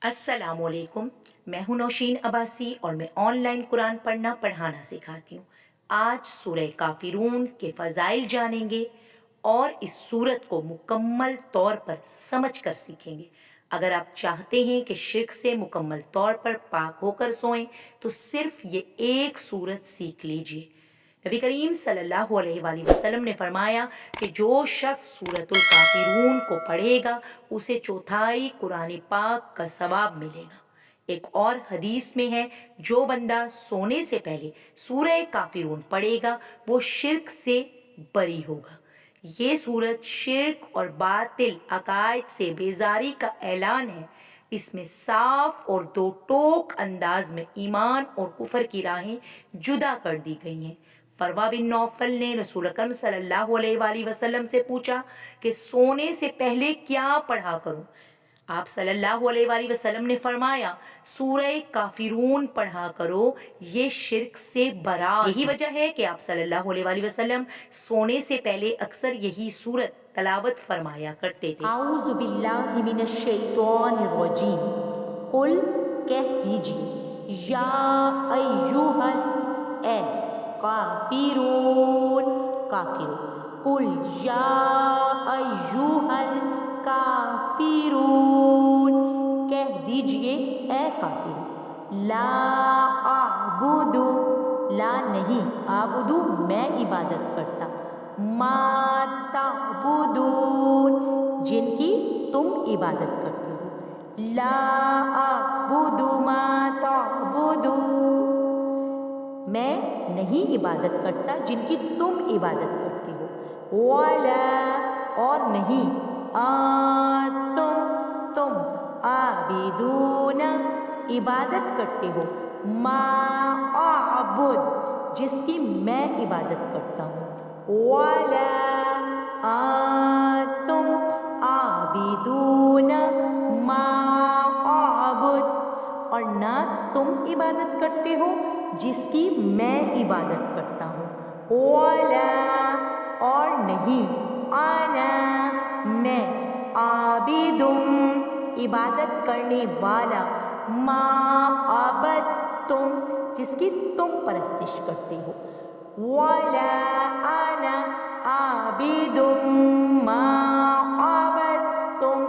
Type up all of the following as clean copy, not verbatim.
अस्सलाम वालेकुम। मैं हूं नौशीन अब्बासी और मैं ऑनलाइन कुरान पढ़ना पढ़ाना सिखाती हूँ। आज सूरह काफिरून के फ़ज़ाइल जानेंगे और इस सूरत को मुकम्मल तौर पर समझ कर सीखेंगे। अगर आप चाहते हैं कि शिर्क से मुकम्मल तौर पर पाक होकर सोएं तो सिर्फ ये एक सूरत सीख लीजिए। नबी करीम सल्लल्लाहु अलैहि वसल्लम ने फरमाया कि जो शख्स सूरतुल काफिरून को पढ़ेगा उसे चौथाई कुरान पाक का सवाब मिलेगा। एक और हदीस में है, जो बंदा सोने से पहले सूरह काफिरून पढ़ेगा वो शिर्क से बरी होगा। ये सूरत शिर्क और बातिल अकायद से बेजारी का ऐलान है। इसमें साफ और दो टोक अंदाज में ईमान और कुफर की राहें जुदा कर दी गई हैं। फरवा बिन नौफल ने रसूल अकरम सल्लल्लाहु अलैहि वसल्लम से पूछा कि सोने से पहले क्या पढ़ा करूं। आप सल्लल्लाहु अलैहि वसल्लम ने फरमाया, सूरह काफिरून पढ़ा करो, ये शिर्क से बरा। यही वजह है कि आप सल्लल्लाहु अलैहि वसल्लम सोने से पहले अक्सर यही सूरत तलावत फरमाया करते थे। आऊज़ु बिल्लाहि मिनश शैतानिर रजीम। कुल कह दीजिए, या अय्युहल ए काफिरून काफिरून। कुल या अय्युहल काफिरून, कह दीजिए ए काफिरून। ला आबुदु, ला नहीं, आबुदु मैं इबादत करता, मा ताबुदून जिनकी तुम इबादत करते हो। ला आबुदु मा ताबुदून मैं नहीं इबादत करता जिनकी तुम इबादत करते हो। वला और नहीं, तुम आबिदून इबादत करते हो, मा आबुद जिसकी मैं इबादत करता हूँ। वला तुम आबिदून मा आबुद और ना तुम इबादत करते हो जिसकी मैं इबादत करता हूँ। वला और नहीं, आना मैं, आबिदुम इबादत करने वाला, मा आबद तुम जिसकी तुम परस्तिश करते हो। वला आना आबिदुम मा आबदतुम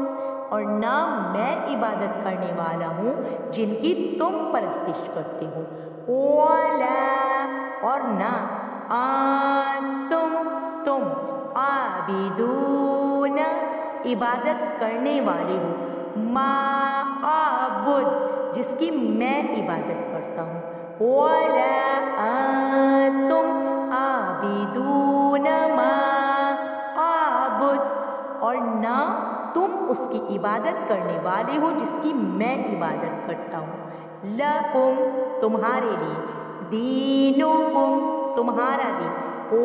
और ना मैं इबादत करने वाला हूँ जिनकी तुम परस्तिश करते हो। वला और ना, तुम आबिदून इबादत करने वाले हो, मा आबुद जिसकी मैं इबादत करता हूँ। वला तुम आबिदून मा आबुद और ना तुम उसकी इबादत करने वाले हो जिसकी मैं इबादत करता हूँ। लकुम तुम्हारे लिए, दीनुकुम तुम्हारा दिन,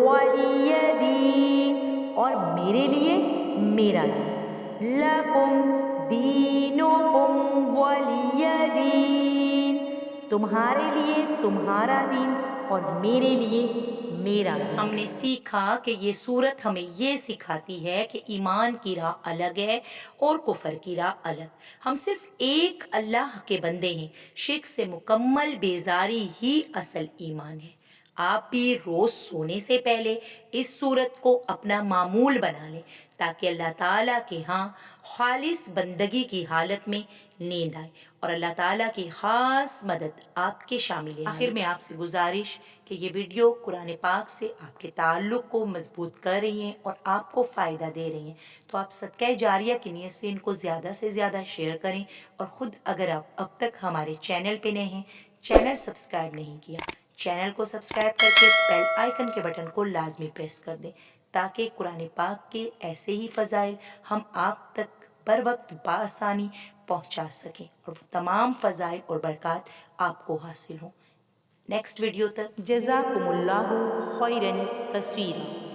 वलिय दीन और मेरे लिए मेरा दिन। लकुम दीनुकुम वलिय दीन तुम्हारे लिए तुम्हारा दिन और मेरे लिए मेरा दिन। हमने सीखा कि ये सूरत हमें ये सिखाती है कि ईमान की राह अलग है और कुफर की राह अलग। हम सिर्फ एक अल्लाह के बंदे हैं। शिर्क से मुकम्मल बेजारी ही असल ईमान है। आप भी रोज़ सोने से पहले इस सूरत को अपना मामूल बना लें ताकि अल्लाह ताला के यहाँ खालिस बंदगी की हालत में नींद आए और अल्लाह ताला की ख़ास मदद आपके शामिल है। आखिर में आपसे गुजारिश कि ये वीडियो कुरान पाक से आपके ताल्लुक़ को मजबूत कर रही हैं और आपको फ़ायदा दे रही हैं, तो आप सदक़ा जारिया की नीयत से इनको ज़्यादा से ज़्यादा शेयर करें। और ख़ुद अगर आप अब तक हमारे चैनल पे नए हैं, चैनल सब्सक्राइब नहीं किया, चैनल को सब्सक्राइब करके बेल आइकन के बटन को लाजमी प्रेस कर दें ताकि कुरान पाक के ऐसे ही फ़ज़ाइल हम आप तक बर वक्त बआसानी पहुँचा सकें और वो तमाम फ़ज़ाइल और बरक़ात आपको हासिल हों। नेक्स्ट वीडियो तक जज़ाकुमुल्लाहु खैरन कसीरा।